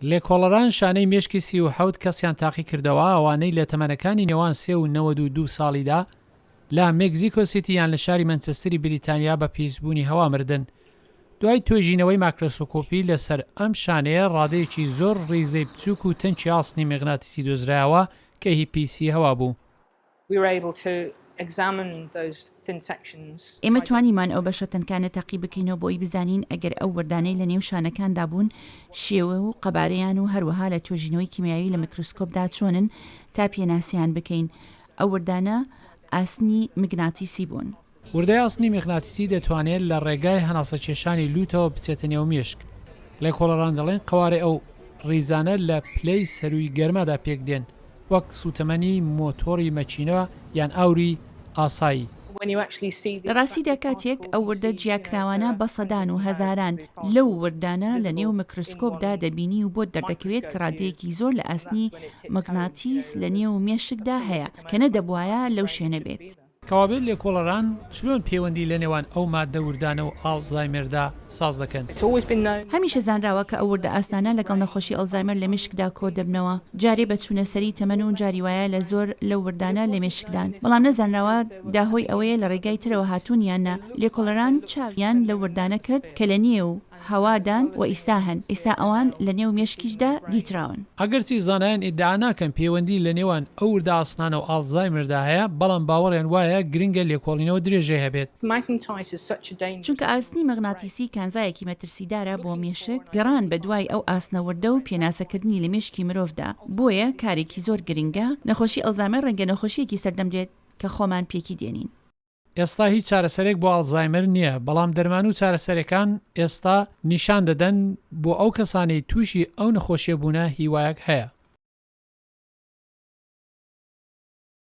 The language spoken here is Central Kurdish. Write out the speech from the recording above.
لێکۆڵەران شانەی مێشکی 37 کەسیان تاقی کردەوە ئەوانەی لە تەمەنەکانی نێوان 3 و 92 ساڵیدا لە مێکزیکۆ سیتی یان لە شاری مانچەستەری بریتانیا بە پیسبوونی هەوا مردن. دوای توێژینەوەی ماکرۆسکۆپی لەسەر ئەم شانەیە ڕادەیەکی زۆر ڕیزەی بچووک و تەنکی ئاسنی مێغناتیسی دۆزرایەوە کە هیپیسی هەوا بوو. ئێمە توانیمان ئەو بەشە تەنکانە تاقی بکەینەوە بۆی بزانین ئەگەر ئەو وردانەی لە نێو شانەکاندا بوون شێوە و قەبارەیان و هەروەها لە توێژینەوەی کیمیاوی لە میکرۆسکۆپدا چۆنن تا پێناسییان بکەین. ئەو وردانە ئاسنی مگناتیسی بوون. وردای ئاسنی میغناتیسی دەتوانێت لە ڕێگای هەناسە کێشانی لوتەوە بچێتە نێو مێشک. لێکۆڵەران دەڵێن قوارێ ئەو ڕیزانە لە پلەی سەرووی گەرمادا پێک دێن وەک سوتەمەنی مۆتۆری مەچینەوە یان ئاوری ئاسایی. لە ڕاستیدا کاتێک ئەو وردە جیاکراوانە بە سەدان و هەزاران لەو وردانە لە نێو میکرۆسکۆپدا دەبینی و بۆ دەردەکەوێت کە ڕادەیەکی زۆر لە ئاسنی مەغناتیس لە نێو مێشکدا هەیە کە نەدەبوایە لەو شوێنە بێت. کەوابێت لێکۆڵەران چلۆن پەیوەندی لە نێوان ئەو ماددە وردانە و ئالزایمەردا ساز دەکەن. هەمیشە زانراوە کە ئەو وردە ئاستانە لەگەڵ نەخۆشی ئەلزایمەر لە مێشکدا کۆ دەبنەوە. جارێ بە چوونەسەری تەمەن و جاری وایە لە زۆر لەو وردانە لە مێشکدان، بەڵام نەزانراوە داهۆی ئەوەیە لە ڕێگای ترەوە هاتوون یاننا. لێکۆڵەران چاویان لە وردانە کرد کە لە نێو هەوادان و ئیستا هەن، ئێستا ئەوان لە نێو مێشکیشدا دیتراون. ئەگەرچی زانایان ئیدعا ناکەن پەیوەندی لە نێوان ئەو وردە ئاسنانە و ئالزایمەردا هەیە، بەڵام باوەڕیان وایە گرنگە لێکۆڵینەوە درێژێ هەبێت. چونکە ئاسنی مەغناتیسی کانزایەکی مەترسیدارە بۆ مێشک گەڕان بە دوای ئەو ئاسنەوردە و پێناسەکردنی لە مێشکی مرۆڤدا، بۆیە کارێکی زۆر گرنگە. نەخۆشی ئەلزایمەر ڕەنگە نەخۆشیەکی سەردەمرێت کە خۆمان پێکی دێنین. ئێستا هیچ چارەسەرێک بۆ ئالزایمەر نییە، بەڵام دەرمان و چارەسەرەکان ئێستا نیشان دەدەن بۆ ئەو کەسانەی تووشی ئەو نەخۆشیە بوونە هیوایەک هەیە.